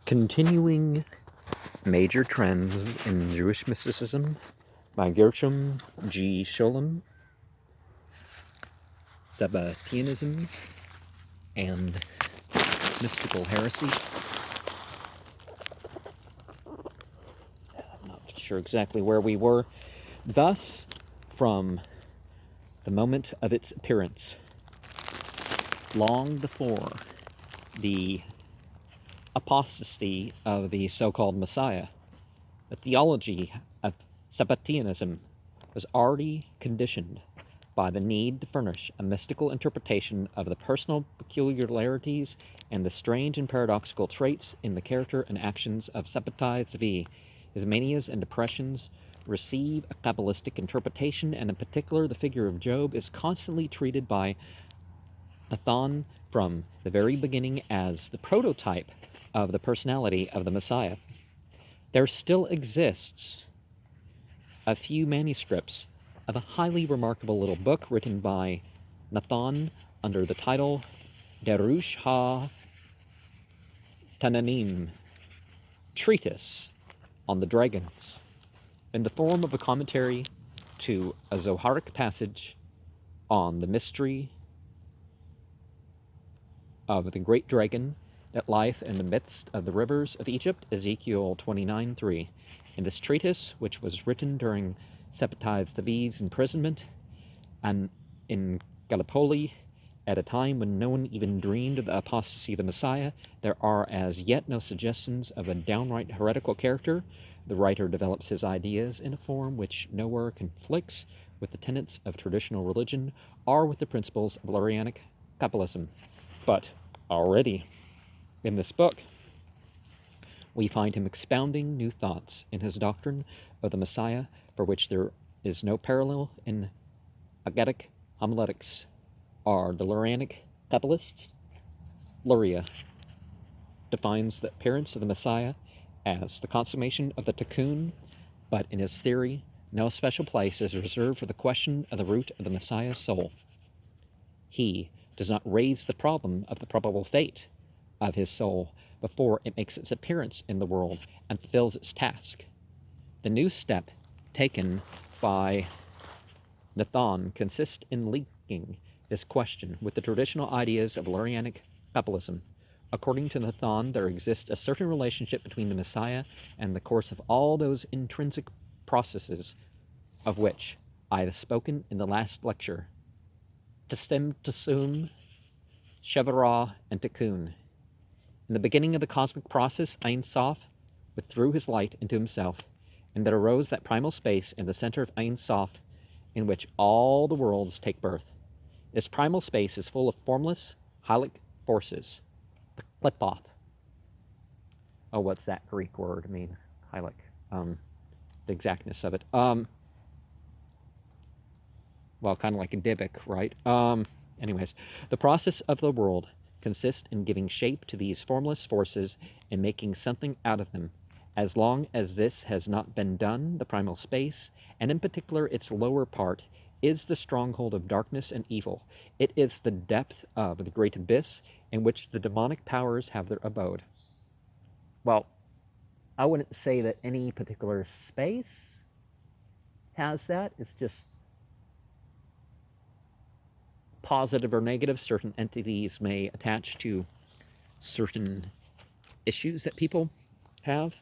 Continuing Major Trends in Jewish Mysticism by Gershom G. Scholem, Sabbatianism, and Mystical Heresy. I'm not sure exactly where we were. Thus, from the moment of its appearance, long before the apostasy of the so-called Messiah, the theology of Sabbatianism was already conditioned by the need to furnish a mystical interpretation of the personal peculiarities and the strange and paradoxical traits in the character and actions of Sabbati's V. His manias and depressions receive a Kabbalistic interpretation, and in particular the figure of Job is constantly treated by Nathan from the very beginning as the prototype of the personality of the Messiah. There still exists a few manuscripts of a highly remarkable little book written by Nathan under the title Derush ha-Tananim, Treatise on the Dragons, in the form of a commentary to a Zoharic passage on the mystery of the great dragon that lieth in the midst of the rivers of Egypt, Ezekiel 29:3. In this treatise, which was written during Sabbati's V's imprisonment and in Gallipoli, at a time when no one even dreamed of the apostasy of the Messiah, there are as yet no suggestions of a downright heretical character. The writer develops his ideas in a form which nowhere conflicts with the tenets of traditional religion or with the principles of Lurianic Kabbalism. But already in this book, we find him expounding new thoughts in his doctrine of the Messiah, for which there is no parallel in Agadic homiletics or the Lurianic Kabbalists. Luria defines the appearance of the Messiah as the consummation of the tikkun, but in his theory, no special place is reserved for the question of the root of the Messiah's soul. He does not raise the problem of the probable fate of his soul before it makes its appearance in the world and fulfills its task. The new step taken by Nathan consists in linking this question with the traditional ideas of Lurianic Kabbalism. According to Nathan, there exists a certain relationship between the Messiah and the course of all those intrinsic processes of which I have spoken in the last lecture: Testem, Tesum, Shevarah, and Tikkun. In the beginning of the cosmic process, Ein Sof withdrew his light into himself, and there arose that primal space in the center of Ein Sof in which all the worlds take birth. This primal space is full of formless, hylic forces, the Klepoth. Oh, what's that Greek word mean? Hylic. The exactness of it. Well, kind of like a Dybbuk, right? Anyways, the process of the world consists in giving shape to these formless forces and making something out of them. As long as this has not been done, the primal space, and in particular its lower part, is the stronghold of darkness and evil. It is the depth of the great abyss in which the demonic powers have their abode. Well, I wouldn't say that any particular space has that. It's just positive or negative. Certain entities may attach to certain issues that people have.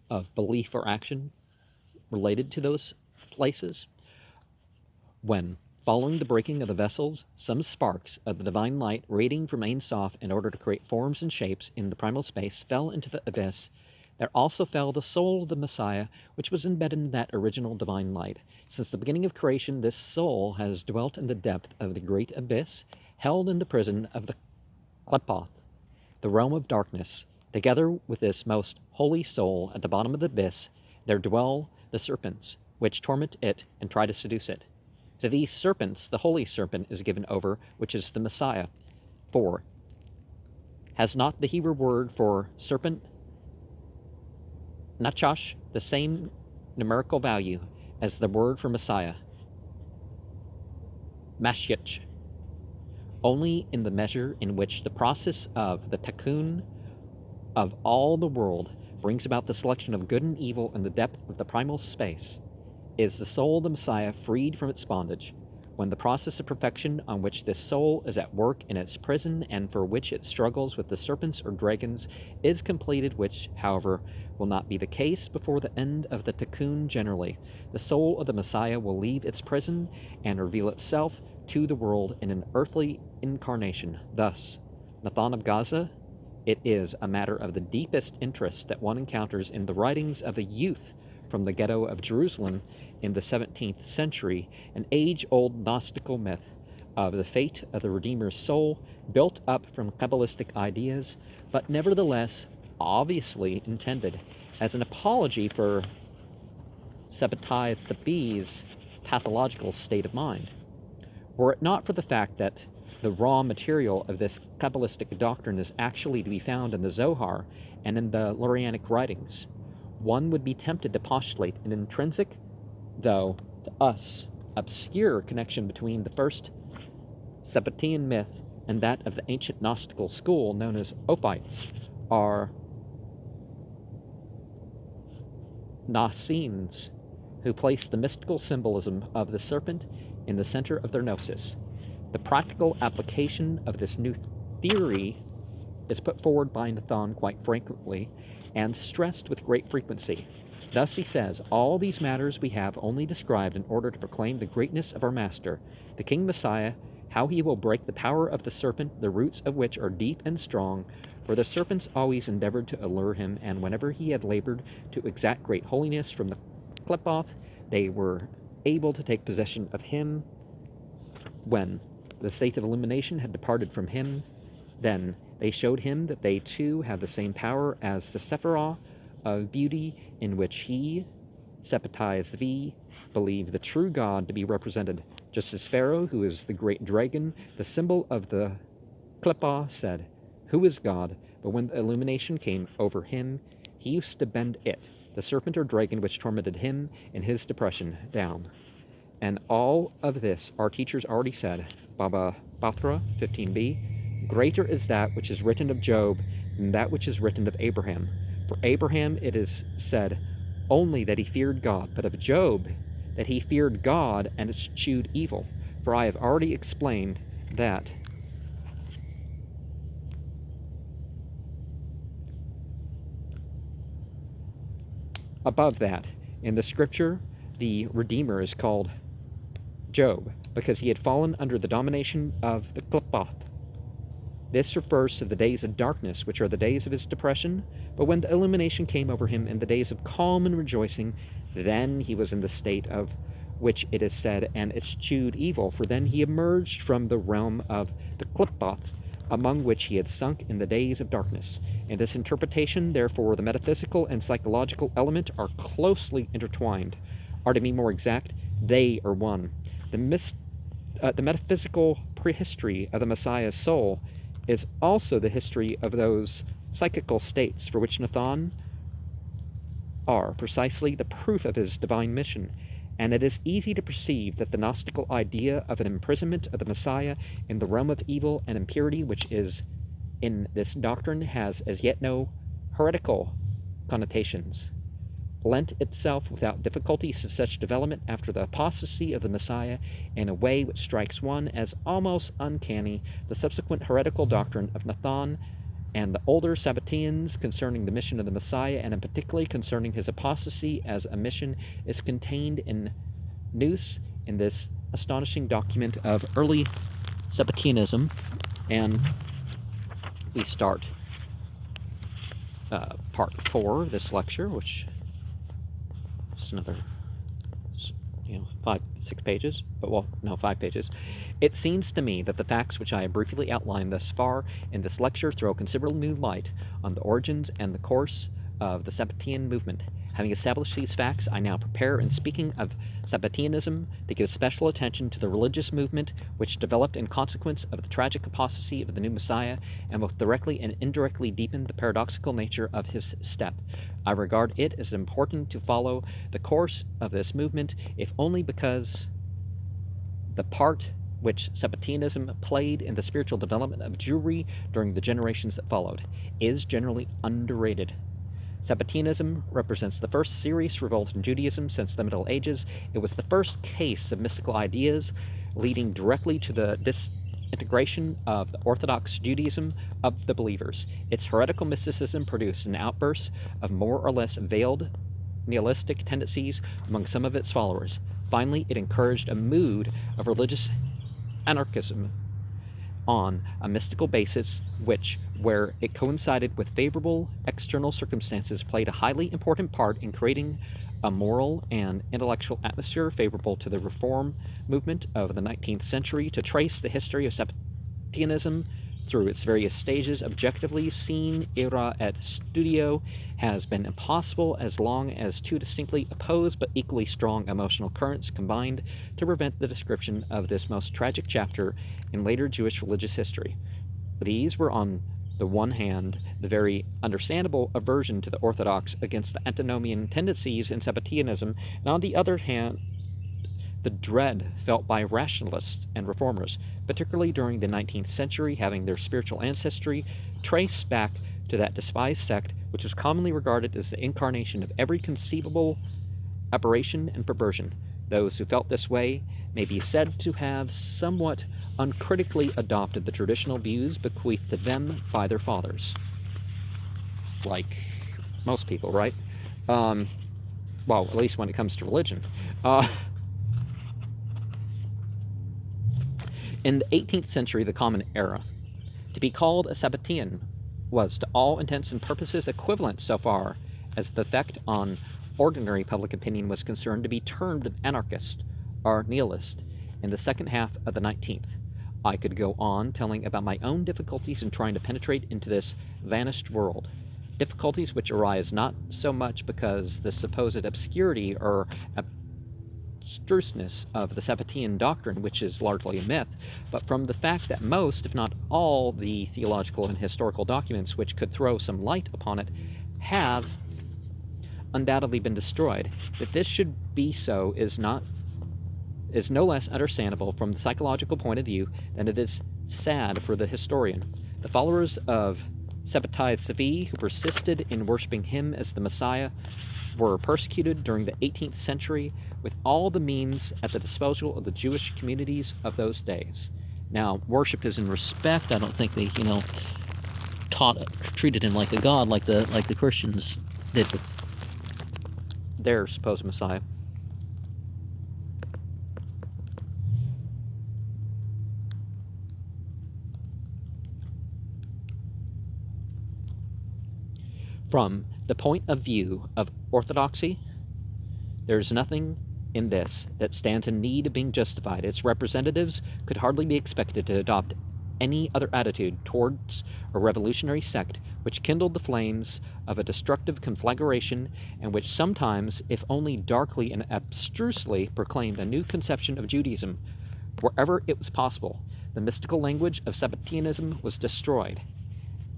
Of belief or action related to those places. When, following the breaking of the vessels, some sparks of the divine light radiating from Ein Sof in order to create forms and shapes in the primal space fell into the abyss, there also fell the soul of the Messiah, which was embedded in that original divine light. Since the beginning of creation, this soul has dwelt in the depth of the great abyss, held in the prison of the Klepoth, the realm of darkness. Together with this most holy soul at the bottom of the abyss, there dwell the serpents, which torment it and try to seduce it. To these serpents, the holy serpent is given over, which is the Messiah. For has not the Hebrew word for serpent, Nachash, the same numerical value as the word for Messiah? Mashiach. Only in the measure in which the process of the tikkun of all the world brings about the selection of good and evil in the depth of the primal space, is the soul of the Messiah freed from its bondage. When the process of perfection on which this soul is at work in its prison and for which it struggles with the serpents or dragons is completed, which, however, will not be the case before the end of the tikkun generally, the soul of the Messiah will leave its prison and reveal itself to the world in an earthly incarnation. Thus, Nathan of Gaza, it is a matter of the deepest interest that one encounters in the writings of a youth from the ghetto of Jerusalem in the 17th century, an age-old Gnostical myth of the fate of the Redeemer's soul, built up from Kabbalistic ideas, but nevertheless obviously intended as an apology for Sabbatianism's pathological state of mind. Were it not for the fact that the raw material of this Kabbalistic doctrine is actually to be found in the Zohar and in the Lurianic writings, one would be tempted to postulate an intrinsic, though to us obscure, connection between the first Sabbatian myth and that of the ancient Gnostical school known as Ophites, or Gnosenes, who placed the mystical symbolism of the serpent in the center of their gnosis. The practical application of this new theory is put forward by Nathan quite frequently and stressed with great frequency. Thus he says, all these matters we have only described in order to proclaim the greatness of our Master, the King Messiah, how he will break the power of the serpent, the roots of which are deep and strong, for the serpents always endeavored to allure him, and whenever he had labored to exact great holiness from the Qliphoth, they were able to take possession of him. When the state of illumination had departed from him, then they showed him that they too had the same power as the Sephirah of beauty, in which he, Sabbatianism, believed the true God to be represented, just as Pharaoh, who is the great dragon, the symbol of the Qliphoth, said, "Who is God?" But when the illumination came over him, he used to bend it, the serpent or dragon which tormented him in his depression, down. And all of this our teachers already said, Baba Batra 15b, greater is that which is written of Job than that which is written of Abraham. For Abraham it is said only that he feared God, but of Job that he feared God and eschewed evil. For I have already explained that above that, in the scripture, the Redeemer is called Job, because he had fallen under the domination of the Qliphoth. This refers to the days of darkness, which are the days of his depression, but when the illumination came over him in the days of calm and rejoicing, then he was in the state of which it is said, and eschewed evil, for then he emerged from the realm of the Qliphoth, among which he had sunk in the days of darkness. In this interpretation, therefore, the metaphysical and psychological element are closely intertwined. Or to be more exact, they are one. The metaphysical prehistory of the Messiah's soul is also the history of those psychical states for which Nathan are precisely the proof of his divine mission, and it is easy to perceive that the Gnostical idea of an imprisonment of the Messiah in the realm of evil and impurity which is in this doctrine has as yet no heretical connotations, lent itself without difficulty to such development after the apostasy of the Messiah in a way which strikes one as almost uncanny. The subsequent heretical doctrine of Nathan and the older Sabbatians concerning the mission of the Messiah, and in particular concerning his apostasy as a mission, is contained in Nous, in this astonishing document of early Sabbatianism. And we start part 4 of this lecture, which is another 5 pages, but well, no, 5 pages. It seems to me that the facts which I have briefly outlined thus far in this lecture throw considerable new light on the origins and the course of the Sabbatian movement. Having established these facts, I now prepare, in speaking of Sabbatianism, to give special attention to the religious movement which developed in consequence of the tragic apostasy of the new Messiah, and both directly and indirectly deepened the paradoxical nature of his step. I regard it as important to follow the course of this movement, if only because the part which Sabbatianism played in the spiritual development of Jewry during the generations that followed, is generally underrated. Sabbatianism represents the first serious revolt in Judaism since the Middle Ages. It was the first case of mystical ideas leading directly to the disintegration of the Orthodox Judaism of the believers. Its heretical mysticism produced an outburst of more or less veiled nihilistic tendencies among some of its followers. Finally, it encouraged a mood of religious anarchism on a mystical basis, which, where it coincided with favorable external circumstances, played a highly important part in creating a moral and intellectual atmosphere favorable to the reform movement of the 19th century. To trace the history of Sabbatianism through its various stages objectively seen era et studio has been impossible as long as two distinctly opposed but equally strong emotional currents combined to prevent the description of this most tragic chapter in later Jewish religious history. These were, on the one hand, the very understandable aversion to the Orthodox against the antinomian tendencies in Sabbatianism, and on the other hand, the dread felt by rationalists and reformers, particularly during the 19th century, having their spiritual ancestry traced back to that despised sect which was commonly regarded as the incarnation of every conceivable aberration and perversion. Those who felt this way may be said to have somewhat uncritically adopted the traditional views bequeathed to them by their fathers. Like most people, right? Well, at least when it comes to religion. In the 18th century, the Common Era, to be called a Sabbatian was to all intents and purposes equivalent, so far as the effect on ordinary public opinion was concerned, to be termed an anarchist or nihilist in the second half of the 19th. I could go on telling about my own difficulties in trying to penetrate into this vanished world, difficulties which arise not so much because the supposed obscurity or abstruseness of the Sabbatian doctrine, which is largely a myth, but from the fact that most, if not all, the theological and historical documents which could throw some light upon it have undoubtedly been destroyed. That this should be so is no less understandable from the psychological point of view than it is sad for the historian. The followers of Sabbatai Tzvi, who persisted in worshiping him as the Messiah, were persecuted during the 18th century with all the means at the disposal of the Jewish communities of those days. Now, worship is in respect. I don't think they, treated him like a god, like the Christians did with their supposed Messiah. From the point of view of orthodoxy, there is nothing in this that stands in need of being justified. Its representatives could hardly be expected to adopt any other attitude towards a revolutionary sect which kindled the flames of a destructive conflagration and which sometimes, if only darkly and abstrusely, proclaimed a new conception of Judaism. Wherever it was possible, the mystical language of Sabbatianism was destroyed,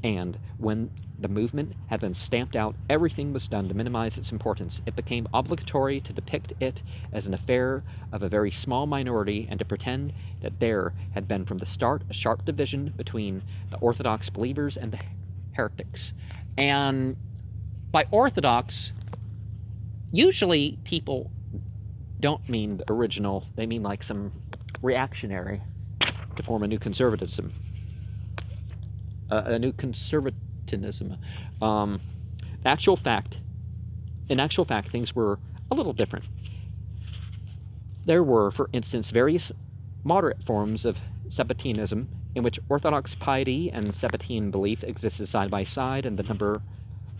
and when the movement had been stamped out, everything was done to minimize its importance. It became obligatory to depict it as an affair of a very small minority and to pretend that there had been from the start a sharp division between the Orthodox believers and the heretics. And by Orthodox, usually people don't mean the original, they mean like some reactionary to form a new conservatism. A new conservatism. In actual fact, things were a little different. There were, for instance, various moderate forms of Sabbatianism in which Orthodox piety and Sabbatean belief existed side by side, and the number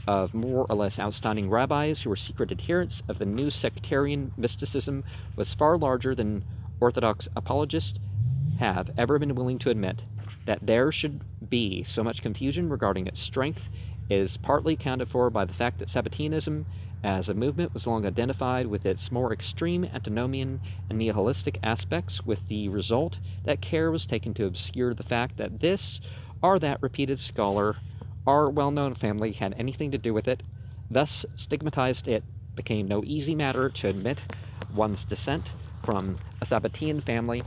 of more or less outstanding rabbis who were secret adherents of the new sectarian mysticism was far larger than Orthodox apologists have ever been willing to admit. That there should be so much confusion regarding its strength is partly accounted for by the fact that Sabbatianism as a movement was long identified with its more extreme antinomian and nihilistic aspects, with the result that care was taken to obscure the fact that this or that repeated scholar or well-known family had anything to do with it. Thus stigmatized, it became no easy matter to admit one's descent from a Sabbatian family,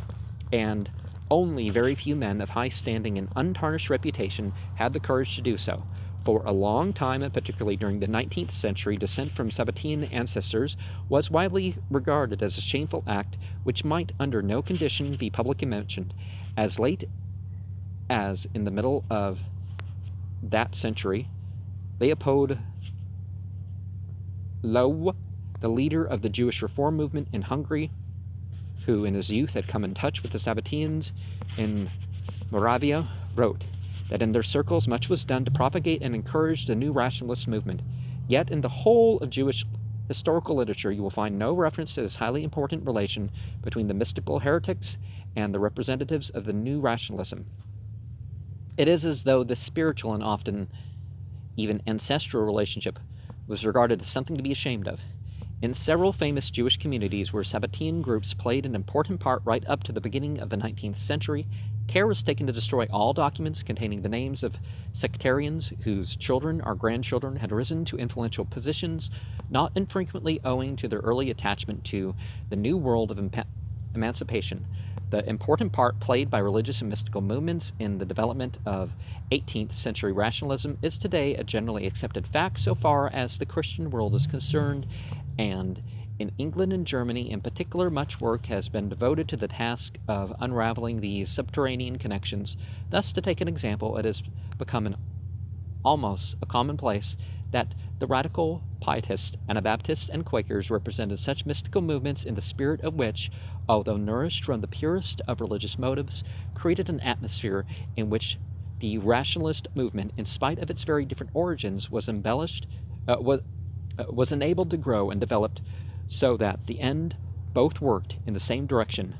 and Only very few men of high standing and untarnished reputation had the courage to do so. For a long time, and particularly during the 19th century, descent from Sabbatean ancestors was widely regarded as a shameful act which might under no condition be publicly mentioned. As late as in the middle of that century, Leopold Loew, the leader of the Jewish reform movement in Hungary, who in his youth had come in touch with the Sabbateans in Moravia, wrote that in their circles much was done to propagate and encourage the new rationalist movement. Yet in the whole of Jewish historical literature you will find no reference to this highly important relation between the mystical heretics and the representatives of the new rationalism. It is as though this spiritual and often even ancestral relationship was regarded as something to be ashamed of. In several famous Jewish communities where Sabbatean groups played an important part right up to the beginning of the 19th century, care was taken to destroy all documents containing the names of sectarians whose children or grandchildren had risen to influential positions, not infrequently owing to their early attachment to the new world of emancipation. The important part played by religious and mystical movements in the development of 18th century rationalism is today a generally accepted fact so far as the Christian world is concerned, and in England and Germany in particular much work has been devoted to the task of unraveling these subterranean connections. Thus, to take an example, it has become almost a commonplace that the radical Pietists, Anabaptists, and Quakers represented such mystical movements in the spirit of which, although nourished from the purest of religious motives, created an atmosphere in which the rationalist movement, in spite of its very different origins, was enabled to grow and develop so that the end both worked in the same direction.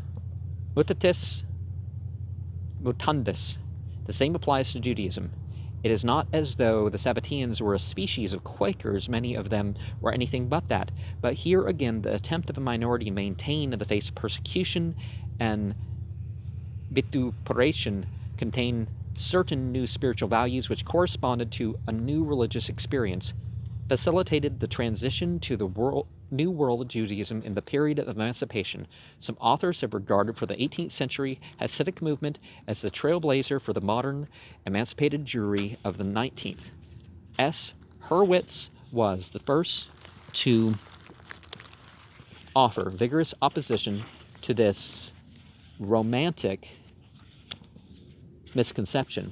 Mutatis mutandis. The same applies to Judaism. It is not as though the Sabbateans were a species of Quakers, many of them were anything but that, but here again the attempt of a minority to maintain in the face of persecution and vituperation contain certain new spiritual values which corresponded to a new religious experience, facilitated the transition to the new world of Judaism in the period of emancipation. Some authors have regarded for the 18th century Hasidic movement as the trailblazer for the modern emancipated Jewry of the 19th. S. Hurwitz was the first to offer vigorous opposition to this romantic misconception,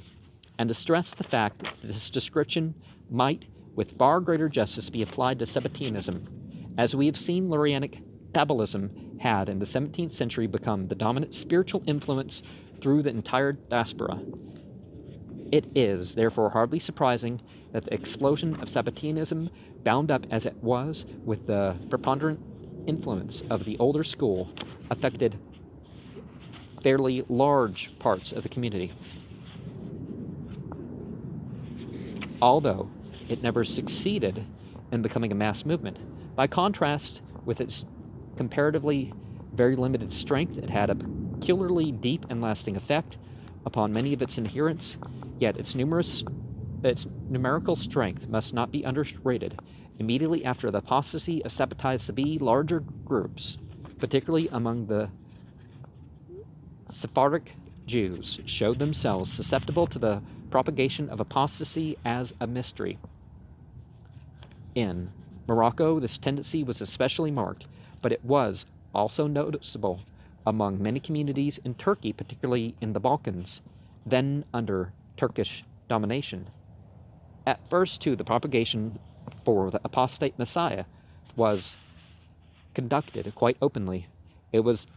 and to stress the fact that this description might with far greater justice be applied to Sabbatianism. As we have seen, Lurianic Kabbalism had in the 17th century become the dominant spiritual influence through the entire diaspora. It is, therefore, hardly surprising that the explosion of Sabbatianism, bound up as it was with the preponderant influence of the older school, affected fairly large parts of the community. Although it never succeeded in becoming a mass movement. By contrast, with its comparatively very limited strength, it had a peculiarly deep and lasting effect upon many of its adherents, yet its numerical strength must not be underrated. Immediately after the apostasy of Sabbatized to be, larger groups, particularly among the Sephardic Jews, showed themselves susceptible to the propagation of apostasy as a mystery. In Morocco, this tendency was especially marked, but it was also noticeable among many communities in Turkey, particularly in the Balkans, then under Turkish domination. At first, too, the propagation for the apostate Messiah was conducted quite openly. It was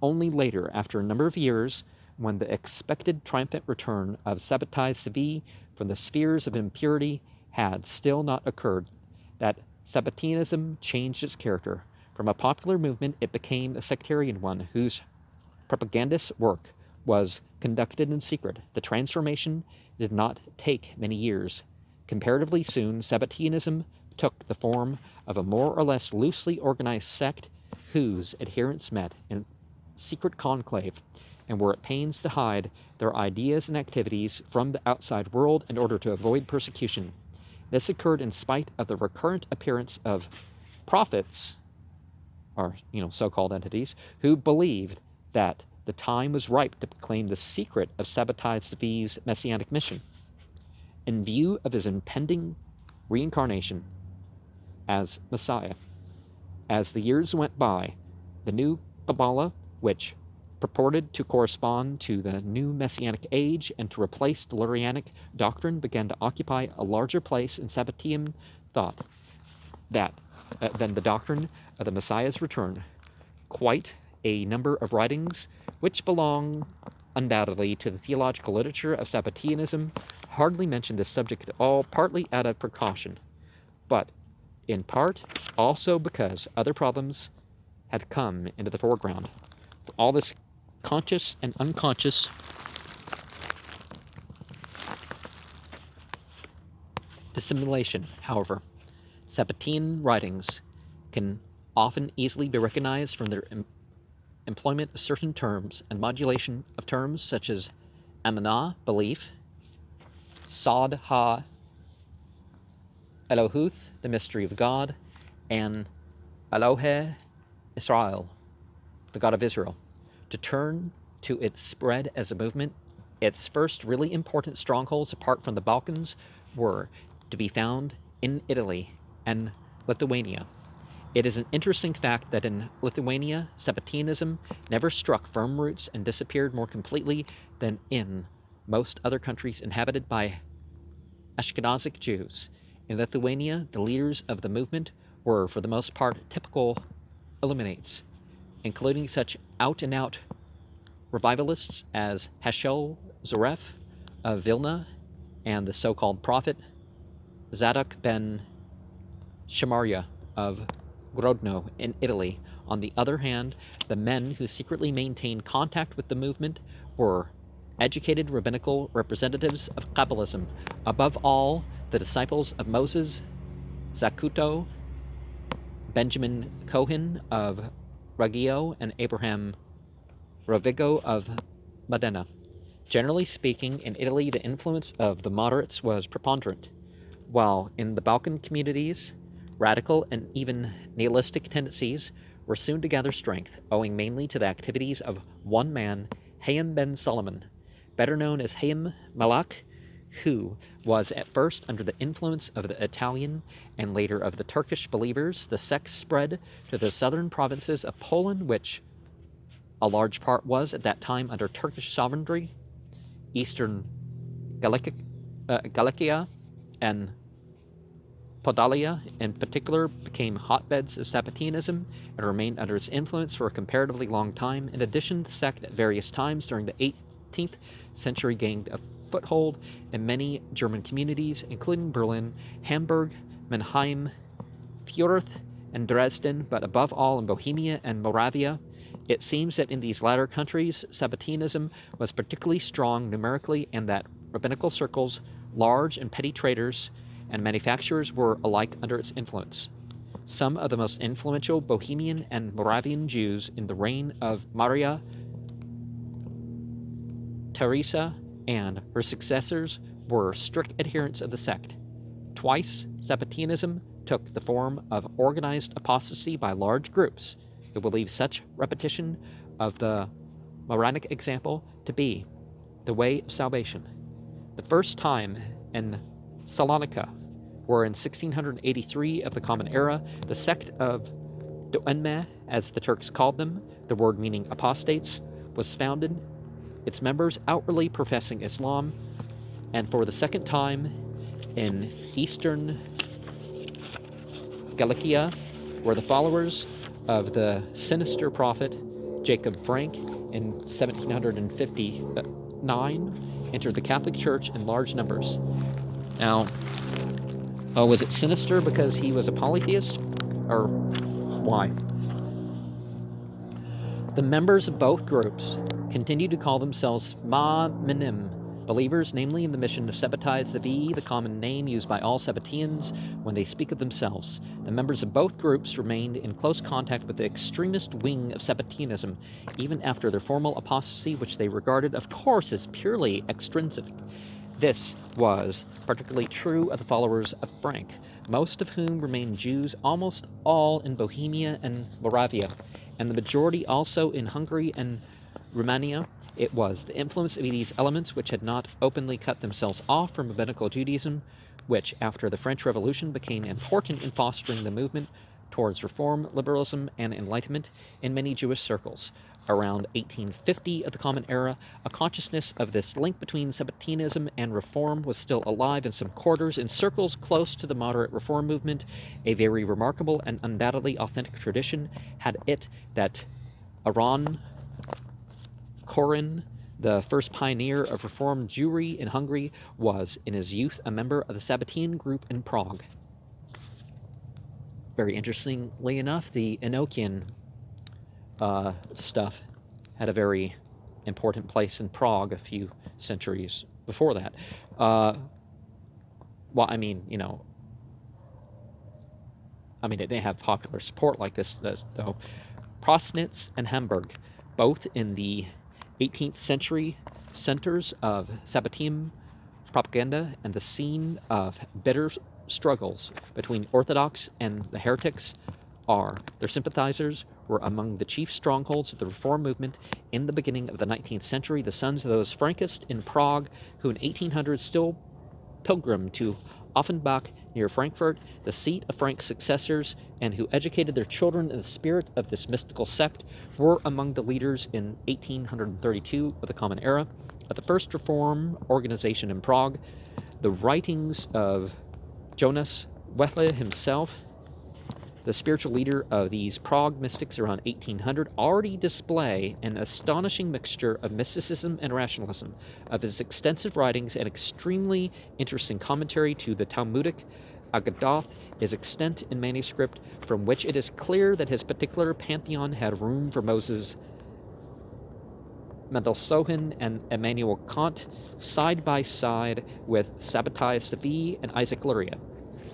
only later, after a number of years, when the expected triumphant return of Sabbatized to be from the spheres of impurity had still not occurred, that Sabbatianism changed its character. From a popular movement, it became a sectarian one whose propagandist work was conducted in secret. The transformation did not take many years. Comparatively soon, Sabbatianism took the form of a more or less loosely organized sect whose adherents met in secret conclave and were at pains to hide their ideas and activities from the outside world in order to avoid persecution. This occurred in spite of the recurrent appearance of prophets, or so-called entities, who believed that the time was ripe to proclaim the secret of Sabbatai Tzvi's messianic mission. In view of his impending reincarnation as Messiah, as the years went by, the new Kabbalah, which purported to correspond to the new Messianic age and to replace the Lurianic doctrine, began to occupy a larger place in Sabbatian thought than the doctrine of the Messiah's return. Quite a number of writings, which belong undoubtedly to the theological literature of Sabbatianism, hardly mention this subject at all, partly out of precaution, but in part also because other problems had come into the foreground. For all this conscious and unconscious dissimulation, however, Sabbatian writings can often easily be recognized from their employment of certain terms and modulation of terms such as amanah, belief, Sod ha Elohuth, the mystery of God, and Elohe Israel, the God of Israel. To turn to its spread as a movement, its first really important strongholds apart from the Balkans were to be found in Italy and Lithuania. It is an interesting fact that in Lithuania, Sabbatianism never struck firm roots and disappeared more completely than in most other countries inhabited by Ashkenazic Jews. In Lithuania, the leaders of the movement were, for the most part, typical Illuminates, including such out-and-out revivalists as Heschel Zaref of Vilna and the so-called prophet Zadok ben Shemaria of Grodno in Italy. On the other hand, the men who secretly maintained contact with the movement were educated rabbinical representatives of Kabbalism, above all, the disciples of Moses, Zacuto, Benjamin Cohen of Reggio, and Abraham Rovigo of Modena. Generally speaking, in Italy, the influence of the moderates was preponderant, while in the Balkan communities, radical and even nihilistic tendencies were soon to gather strength, owing mainly to the activities of one man, Hayam ben Solomon, better known as Hayam Malak, who was at first under the influence of the Italian and later of the Turkish believers. The sect spread to the southern provinces of Poland, which a large part was at that time under Turkish sovereignty. Eastern Galicia and Podalia in particular became hotbeds of Sabbatianism and remained under its influence for a comparatively long time. In addition, the sect at various times during the 18th century gained a foothold in many German communities, including Berlin, Hamburg, Mannheim, Fürth, and Dresden, but above all in Bohemia and Moravia. It seems that in these latter countries, Sabbatianism was particularly strong numerically, and that rabbinical circles, large and petty traders, and manufacturers were alike under its influence. Some of the most influential Bohemian and Moravian Jews in the reign of Maria Theresa and her successors were strict adherents of the sect. Twice, Sabbatianism took the form of organized apostasy by large groups who believed such repetition of the Maronic example to be the way of salvation. The first time in Salonika, where in 1683 of the Common Era, the sect of Doenme, as the Turks called them, the word meaning apostates, was founded, its members outwardly professing Islam, and for the second time in eastern Galicia, where the followers of the sinister prophet Jacob Frank in 1759 entered the Catholic Church in large numbers. Now, was it sinister because he was a polytheist, or why? The members of both groups continued to call themselves Ma'aminim, believers, namely in the mission of Sabbatai Tzvi, the common name used by all Sabbatians when they speak of themselves. The members of both groups remained in close contact with the extremist wing of Sabbatianism, even after their formal apostasy, which they regarded, of course, as purely extrinsic. This was particularly true of the followers of Frank, most of whom remained Jews, almost all in Bohemia and Moravia, and the majority also in Hungary and Romania, it was the influence of these elements which had not openly cut themselves off from rabbinical Judaism, which, after the French Revolution, became important in fostering the movement towards reform, liberalism, and enlightenment in many Jewish circles. Around 1850 of the Common Era, a consciousness of this link between Sabbatianism and reform was still alive in some quarters. In circles close to the moderate reform movement, a very remarkable and undoubtedly authentic tradition had it that Aaron Korin, the first pioneer of Reform Jewry in Hungary, was in his youth a member of the Sabbatian group in Prague. Very interestingly enough, the Enochian stuff had a very important place in Prague a few centuries before that. Well, I mean, it didn't have popular support like this, though. Prosnitz and Hamburg, both in the 18th century centers of Sabbatism propaganda and the scene of bitter struggles between Orthodox and the heretics, their sympathizers were among the chief strongholds of the Reform movement in the beginning of the 19th century, the sons of those Frankists in Prague who in 1800 still pilgrimed to Offenbach near Frankfurt, the seat of Frank's successors, and who educated their children in the spirit of this mystical sect, were among the leaders in 1832 of the Common Era. At the first Reform organization in Prague, the writings of Jonas Wethle himself, the spiritual leader of these Prague mystics around 1800, already display an astonishing mixture of mysticism and rationalism. Of his extensive writings and extremely interesting commentary to the Talmudic Agadoth is extant in manuscript, from which it is clear that his particular pantheon had room for Moses Mendelssohn and Immanuel Kant side by side with Sabbatai Sevi and Isaac Luria.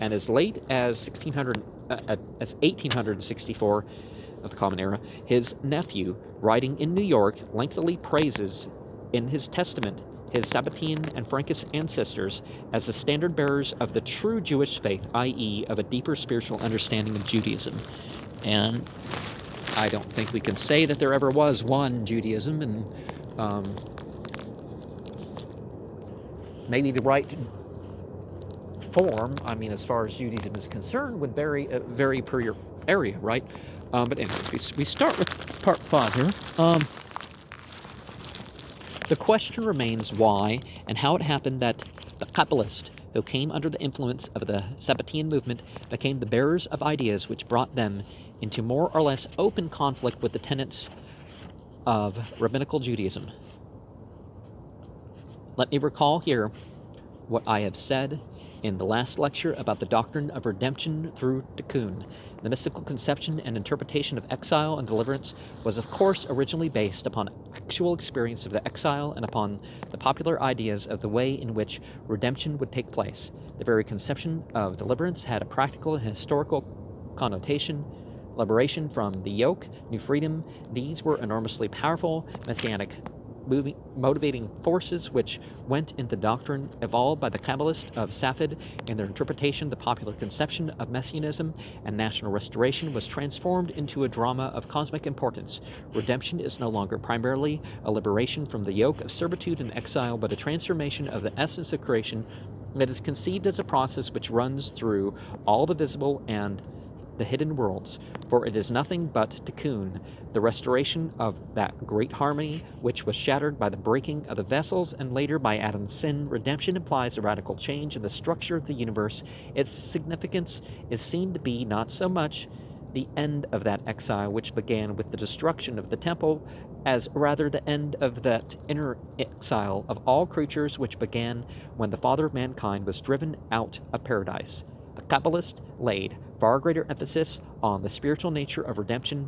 And as late as 1864 of the Common Era, his nephew, writing in New York, lengthily praises in his testament his Sabbatean and Frankist ancestors as the standard bearers of the true Jewish faith, i.e., of a deeper spiritual understanding of Judaism. And I don't think we can say that there ever was one Judaism, and maybe the right form, as far as Judaism is concerned, would vary per your area, right? But anyways, we start with part 5 here. The question remains why and how it happened that the Kabbalists, who came under the influence of the Sabbatian movement, became the bearers of ideas which brought them into more or less open conflict with the tenets of rabbinical Judaism. Let me recall here what I have said in the last lecture about the doctrine of redemption through tikkun. The mystical conception and interpretation of exile and deliverance was, of course, originally based upon actual experience of the exile and upon the popular ideas of the way in which redemption would take place. The very conception of deliverance had a practical and historical connotation. Liberation from the yoke, new freedom, these were enormously powerful messianic motivating forces which went into doctrine evolved by the Kabbalists of Safed. In their interpretation, the popular conception of messianism and national restoration was transformed into a drama of cosmic importance. Redemption is no longer primarily a liberation from the yoke of servitude and exile, but a transformation of the essence of creation that is conceived as a process which runs through all the visible and the hidden worlds, for it is nothing but tikkun, the restoration of that great harmony which was shattered by the breaking of the vessels and later by Adam's sin. Redemption implies a radical change in the structure of the universe. Its significance is seen to be not so much the end of that exile which began with the destruction of the temple, as rather the end of that inner exile of all creatures which began when the Father of mankind was driven out of paradise. The Kabbalists laid far greater emphasis on the spiritual nature of redemption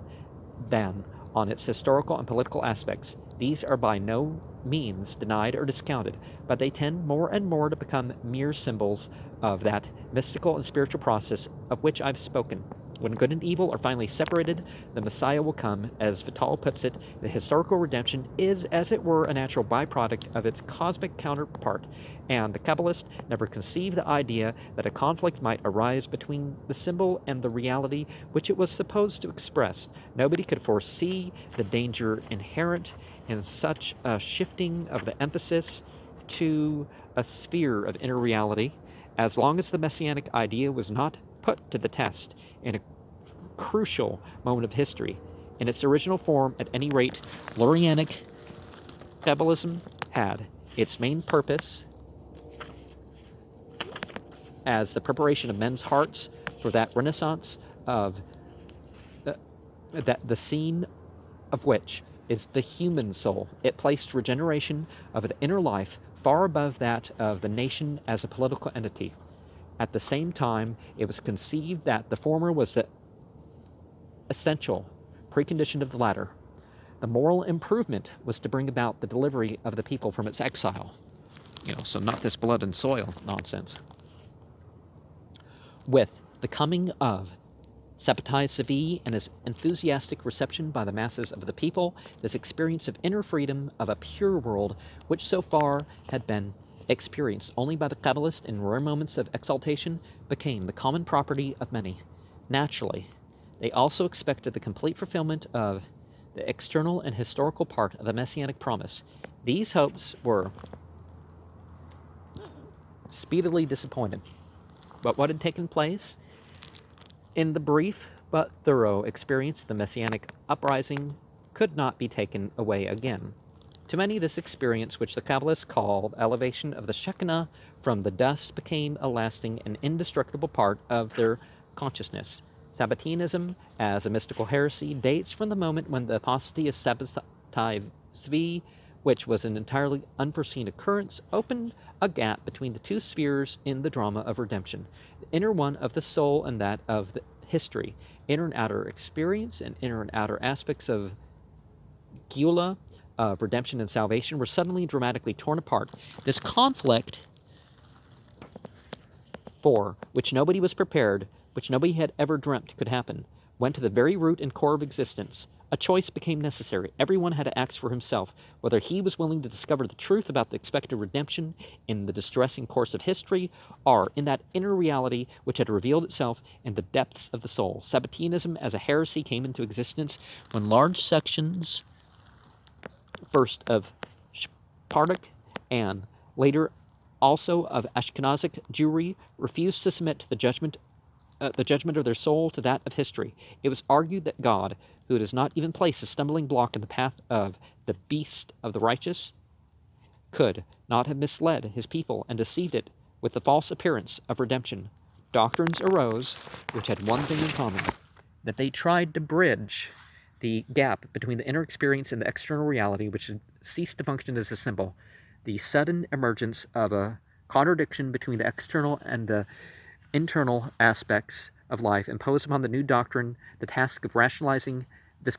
than on its historical and political aspects. These are by no means denied or discounted, but they tend more and more to become mere symbols of that mystical and spiritual process of which I've spoken. When good and evil are finally separated, the Messiah will come. As Vital puts it, the historical redemption is, as it were, a natural byproduct of its cosmic counterpart, and the Kabbalists never conceived the idea that a conflict might arise between the symbol and the reality which it was supposed to express. Nobody could foresee the danger inherent and such a shifting of the emphasis to a sphere of inner reality, as long as the messianic idea was not put to the test in a crucial moment of history. In its original form, at any rate, Lurianic Kabbalism had its main purpose as the preparation of men's hearts for that renaissance of the scene of which is the human soul. It placed regeneration of the inner life far above that of the nation as a political entity. At the same time, it was conceived that the former was the essential precondition of the latter. The moral improvement was to bring about the delivery of the people from its exile. So not this blood and soil nonsense. With the coming of Sabbatianism and his enthusiastic reception by the masses of the people, this experience of inner freedom of a pure world, which so far had been experienced only by the Kabbalist in rare moments of exaltation, became the common property of many. Naturally, they also expected the complete fulfillment of the external and historical part of the messianic promise. These hopes were speedily disappointed. But what had taken place? In the brief but thorough experience of the Messianic uprising could not be taken away again. To many, this experience, which the Kabbalists called elevation of the Shekinah from the dust, became a lasting and indestructible part of their consciousness. Sabbatianism, as a mystical heresy, dates from the moment when the apostasy of Sabbatianism, which was an entirely unforeseen occurrence, opened a gap between the two spheres in the drama of redemption, the inner one of the soul and that of the history. Inner and outer experience and inner and outer aspects of Geula, of redemption and salvation, were suddenly dramatically torn apart. This conflict, for which nobody was prepared, which nobody had ever dreamt could happen, went to the very root and core of existence. A choice became necessary. Everyone had to ask for himself whether he was willing to discover the truth about the expected redemption in the distressing course of history, or in that inner reality which had revealed itself in the depths of the soul. Sabbatianism as a heresy came into existence when large sections, first of Sephardic and later also of Ashkenazic Jewry, refused to submit to the judgment of their soul to that of history. It was argued that God, who does not even place a stumbling block in the path of the beast of the righteous, could not have misled his people and deceived it with the false appearance of redemption. Doctrines arose which had one thing in common, that they tried to bridge the gap between the inner experience and the external reality, which had ceased to function as a symbol. The sudden emergence of a contradiction between the external and the internal aspects of life imposed upon the new doctrine the task of rationalizing this